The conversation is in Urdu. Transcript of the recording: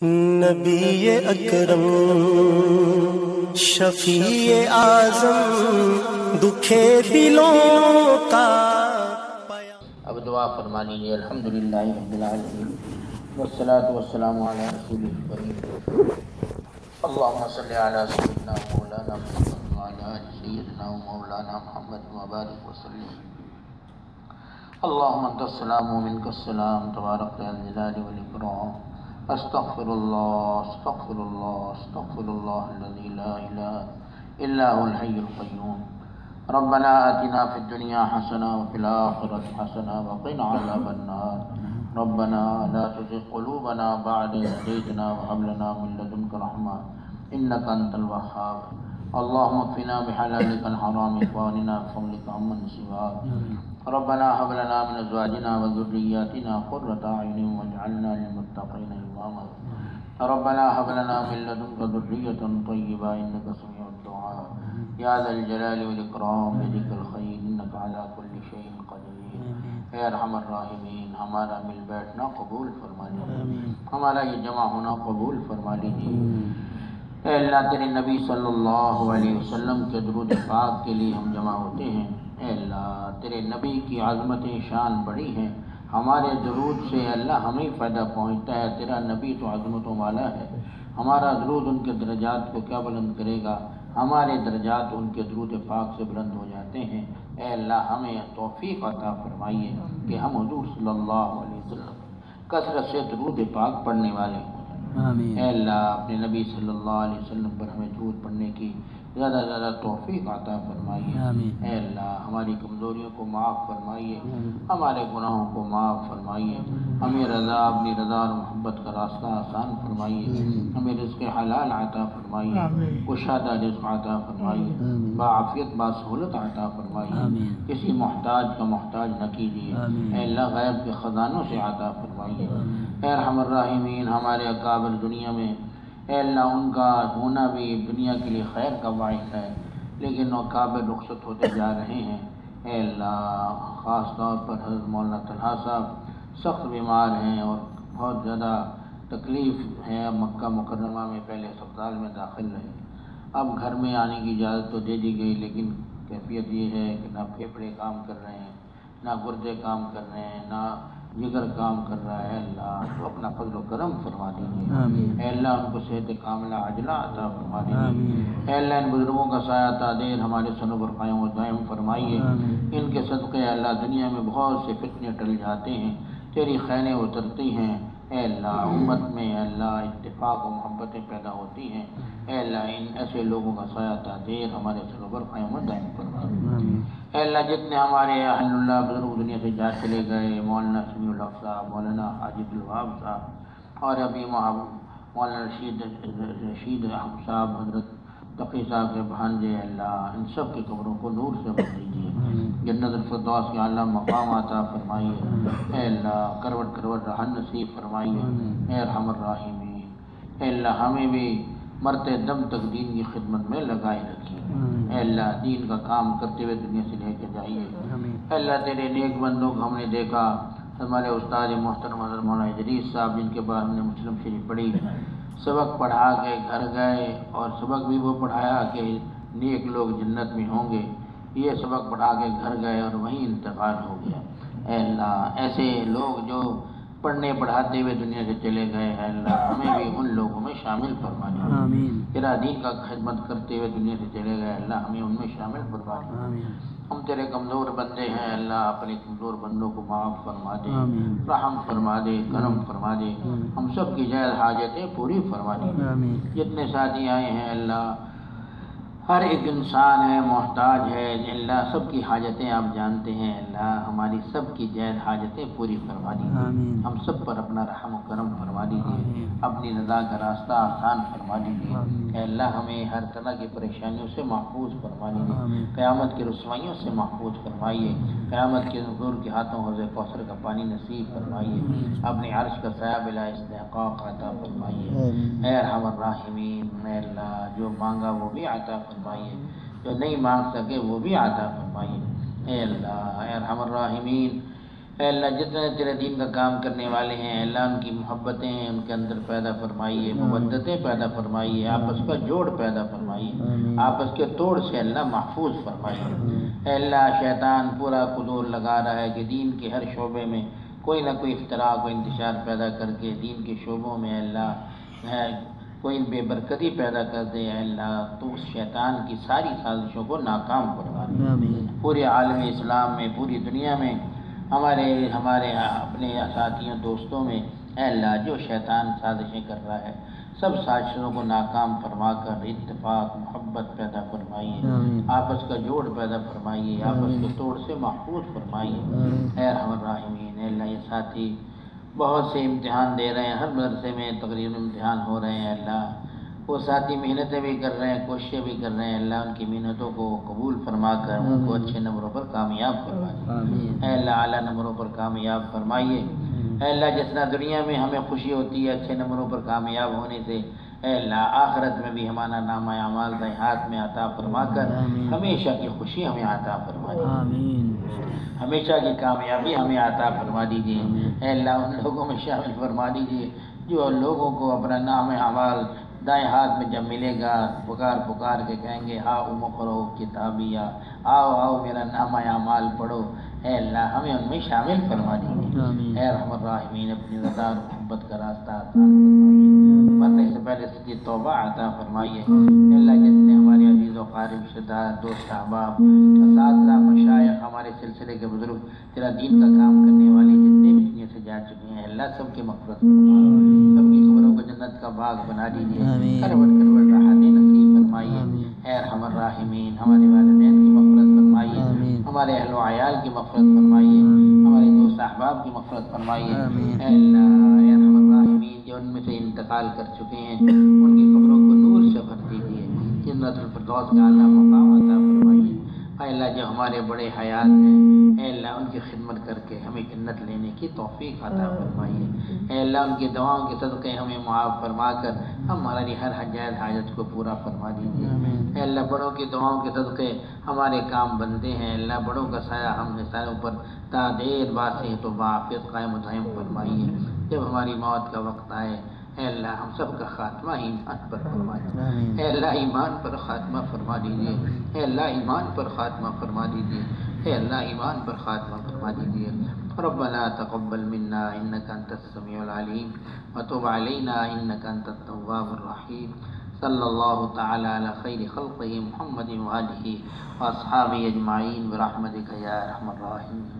نبی اکرم شفیع اعظم دکھے دلوں کا. اب دعا فرما لیجیے. الحمدللہ رب العالمین والصلاة والسلام علی رسول الکریم. اللہم صلی علی سیدنا مولانا محمد وعلی آل سیدنا مولانا محمد وبارک وسلم. اللہم انت السلام ومنک السلام تبارک ذا الجلال والاکرام. استغفر اللہ استغفر اللہ استغفر اللہ الذی لا الہ الا هو الحی القیوم. ربنا آتنا فی الدنیا حسنہ وفی الآخرۃ حسنہ وقنا عذاب النار. ربنا لا تزغ قلوبنا بعد إذ هديتنا وهب لنا من لدنك رحمة إنك أنت الوهاب. اللهم اكفنا بحلالك الحرام واغننا بفضلك عمن سواك. ربنا هب لنا من أزواجنا وذرياتنا قرة أعين واجعلنا للمتقين إماما. ربنا هب لنا من لدنك ذرية طيبة إنك سميع الدعاء. يا ذا الجلال والإكرام بيدك الخير إنك على كل شيء قدير. اے ارحم الراحمین ہمارا مل بیٹھنا قبول فرما لیجیے، ہمارا یہ جمع ہونا قبول فرما لیجیے. اے اللہ تیرے نبی صلی اللہ علیہ وسلم کے درود پاک کے لیے ہم جمع ہوتے ہیں. اے اللہ تیرے نبی کی عظمت شان بڑی ہے، ہمارے درود سے اللہ ہمیں فائدہ پہنچتا ہے. تیرا نبی تو عظمتوں والا ہے، ہمارا درود ان کے درجات کو کیا بلند کرے گا، ہمارے درجات ان کے درود پاک سے بلند ہو جاتے ہیں. اے اللہ ہمیں توفیق عطا فرمائیے کہ ہم حضور صلی اللہ علیہ وسلم کثرت سے درود پاک پڑھنے والے ہوں. آمین. اے اللہ اپنے نبی صلی اللہ علیہ وسلم پر ہمیں درود پڑھنے کی زیادہ زیادہ توفیق عطا فرمائیے. آمین. اے اللہ ہماری کمزوریوں کو معاف فرمائیے، ہمارے گناہوں کو معاف فرمائیے، ہمیں رضا اپنی رضا اور محبت کا راستہ آسان فرمائیے، ہمیں رزق حلال عطا فرمائیے، کشادہ رزق عطا فرمائیے، بعافیت باسہولت عطا فرمائیے، کسی محتاج کا محتاج نہ کیجیے. اے اللہ غیب کے خزانوں سے عطا فرمائیے. اے ارحم الراحمین ہمارے اکابر دنیا میں، اے اللہ ان کا ہونا بھی دنیا کے لیے خیر کا باعث ہے، لیکن وہ اکابر رخصت ہوتے جا رہے ہیں. اے اللہ خاص طور پر حضرت مولانا طلحہ صاحب سخت بیمار ہیں اور بہت زیادہ تکلیف ہے. مکہ مکرمہ میں پہلے اسپتال میں داخل رہے، اب گھر میں آنے کی اجازت تو دے دی گئی، لیکن کیفیت یہ ہے کہ نہ پھیپھڑے کام کر رہے ہیں، نہ گردے کام کر رہے ہیں، نہ جگر کام کر رہا ہے. اللہ تو اپنا فضل و کرم فرما دیجیے. اے اللہ ان کو صحت کاملہ عاجلہ عطا فرما دیجیے. اے اللہ ان بزرگوں کا سایہ تعدیر ہمارے سنو پر قائم و دائم فرمائیے. ان کے صدقے اللہ دنیا میں بہت سے فتنے ٹل جاتے ہیں، تیری خیریں اترتی ہیں. اے اللہ امت میں اے اللہ اتفاق و محبتیں پیدا ہوتی ہیں. اے اللہ ان ایسے لوگوں کا سایہ تعدیر ہمارے سنو پر قائم و دائم فرما دیجیے. اے اللہ جتنے ہمارے اہل اللہ بزرگ دنیا سے جا چلے گئے، مولانا سمیع الحق صاحب، مولانا حاجی الوہاب صاحب اور ابھی مولانا رشید احمد صاحب، حضرت تقی صاحب کے بھانجے، اللہ ان سب کی قبروں کو نور سے بھر دیجیے. جنت الفردوس کے اعلیٰ مقام عطا فرمائیے. اے اللہ کروٹ کروٹ رہن نصیب فرمائیے. اے ارحم الراحمین اے اللہ ہمیں بھی مرتے دم تک دین کی خدمت میں لگائے رکھیے. اے اللہ دین کا کام کرتے ہوئے دنیا سے لے کے جائیے. اے اللہ تیرے نیک بندوں کو ہم نے دیکھا، ہمارے استاد محترم حضرت مولانا ادریس صاحب جن کے بعد ہم نے مسلم شریف پڑھی، سبق پڑھا کے گھر گئے اور سبق بھی وہ پڑھایا کہ نیک لوگ جنت میں ہوں گے. یہ سبق پڑھا کے گھر گئے اور وہیں انتقال ہو گیا. اے اللہ ایسے لوگ جو پڑھنے پڑھاتے ہوئے دنیا سے چلے گئے ہیں، اللہ ہمیں بھی ان لوگوں میں شامل فرما دے. تیرا دین کا خدمت کرتے ہوئے دنیا سے چلے گئے، اللہ ہمیں ان میں شامل فرما دے. ہم تیرے کمزور بندے ہیں، اللہ اپنے کمزور بندوں کو معاف فرما دے، رحم فرما دے، کرم فرما دے. ہم سب کی جائز حاجتیں پوری فرما دے. جتنے ساتھی آئے ہیں اللہ ہر ایک انسان ہے، محتاج ہے. اللہ سب کی حاجتیں آپ جانتے ہیں، اللہ ہماری سب کی جائز حاجتیں پوری فرما دیجیے. ہم سب پر اپنا رحم و کرم فرما دیجیے، اپنی رضا کا راستہ آسان فرما دیجیے. اے اللہ ہمیں ہر طرح کی پریشانیوں سے محفوظ فرما دیجیے، قیامت کی رسوائیوں سے محفوظ فرمائیے. قیامت کے حضور کے ہاتھوں حوض کوثر کا پانی نصیب فرمائیے. اپنے عرش کا سایہ بلا استحقاق عطا فرمائیے. اے ارحم الراحمین اے اللہ جو مانگا وہ بھی عطا فرمائیے، جو نہیں مانگ سکے وہ بھی عطا فرمائیے. اے اللہ اے ارحم الراحمین اے اللہ جتنے تیرے دین کا کام کرنے والے ہیں اللہ ان کی محبتیں ہیں ان کے اندر پیدا فرمائیے، مودتیں پیدا فرمائیے، آپس کا جوڑ پیدا فرمائیے، آپس کے توڑ سے اللہ محفوظ فرمائیے۔ اے اللہ شیطان پورا قدور لگا رہا ہے کہ دین کے ہر شعبے میں کوئی نہ کوئی اختراع و انتشار پیدا کر کے دین کے شعبوں میں اللہ کوئی بے برکتی پیدا کر دے۔ اے اللہ تو اس شیطان کی ساری سازشوں کو ناکام کروا دے۔ پورے عالم اسلام میں، پوری دنیا میں، ہمارے اپنے ساتھیوں دوستوں میں اے اللہ جو شیطان سازشیں کر رہا ہے سب سازشوں کو ناکام فرما کر اتفاق محبت پیدا فرمائیے، آپس کا جوڑ پیدا فرمائیے، آپس کے توڑ سے محفوظ فرمائیے۔ اے ارحم الراحمین، اے اللہ یہ ساتھی بہت سے امتحان دے رہے ہیں، ہر مدرسے میں تقریباً امتحان ہو رہے ہیں اللہ، وہ ساتھی محنتیں بھی کر رہے ہیں، کوششیں بھی کر رہے ہیں اللہ ان کی محنتوں کو قبول فرما کر ان کو اچھے نمبروں پر کامیاب فرمائیے۔ اے اللہ اعلیٰ نمبروں پر کامیاب فرمائیے۔ اے اللہ جس طرح دنیا میں ہمیں خوشی ہوتی ہے اچھے نمبروں پر کامیاب ہونے سے، اے اللہ آخرت میں بھی ہمارا نامہ اعمال دائیں ہاتھ میں عطا فرما کر ہمیشہ کی خوشی ہمیں عطا فرما دیجیے، ہمیشہ کی کامیابی ہمیں عطا فرما دیجیے۔ اے اللہ ان لوگوں میں شامل فرما دیجیے جو لوگوں کو اپنا نام اعمال دائیں ہاتھ میں جب ملے گا پکار کے کہیں گے ہاں اقرؤ کتابیہ، آؤ میرا نامہ اعمال پڑھو۔ اے اللہ ہمیں ان میں شامل فرما دیجیے۔ اے ارحم الراحمین اپنی رضا اور محبت کا راستہ عطا فرمائیے، مرنے سے پہلے سچی توبہ عطا فرمائیے۔ اے اللہ جتنے ہمارے عزیز و قارب رشتہ دار دوست احباب اساتذہ مشائخ ہمارے سلسلے کے بزرگ تیرا دین کا کام کرنے والے جتنے بھی دنیا سے جا چکے ہیں اللہ سب کی مغفرت فرمائیے، سب کی قبروں کو جنت کا باغ بنا دیجیے، کروٹ راحتیں نصیب فرمائیے۔ اے ارحم الراحمین ہمارے والدین کی مغفرت فرمائیے، ہمارے اہل و عیال کی مغفرت فرمائیے، ہمارے دوست احباب کی مغفرت فرمائیے۔ اے اللہ اے ارحم الراحمین جو ان میں سے انتقال کر چکے ہیں ان کی قبروں کو نور سے بھر دیجیے، جنت الفردوس کا اعلیٰ مقام عطا فرمائیے۔ اے اللہ جو ہمارے بڑے حیات ہیں اے اللہ ان کی خدمت کر کے ہمیں جنت لینے کی توفیق عطا فرمائیے۔ اے اللہ ان کی دعاؤں کے صدقے ہمیں معاف فرما کر ہماری ہر جائز حاجت کو پورا فرما دیجیے۔ اے اللہ بڑوں کی دعاؤں کے صدقے ہمارے کام بنتے ہیں، اللہ بڑوں کا سایہ ہم نے ساروں پر تا دیر باسے تو بآفیت قائم و دائم فرمائیے۔ جب ہماری موت کا وقت آئے اے اللہ ہم سب کا خاتمہ ایمان پر فرمائیے۔ اے اللہ ایمان پر خاتمہ فرما دیجیے، اے اللہ ایمان پر خاتمہ فرما دیجیے، اے اللہ ایمان پر خاتمہ فرما دیجیے۔ ربنا تقبل منا انك انت السميع العليم وتب علينا انك انت التواب الرحيم۔ صلی اللہ تعالی علی خیر خلقہ محمد وآلہ واصحابہ اجمعین برحمتک یا ارحم الراحمین۔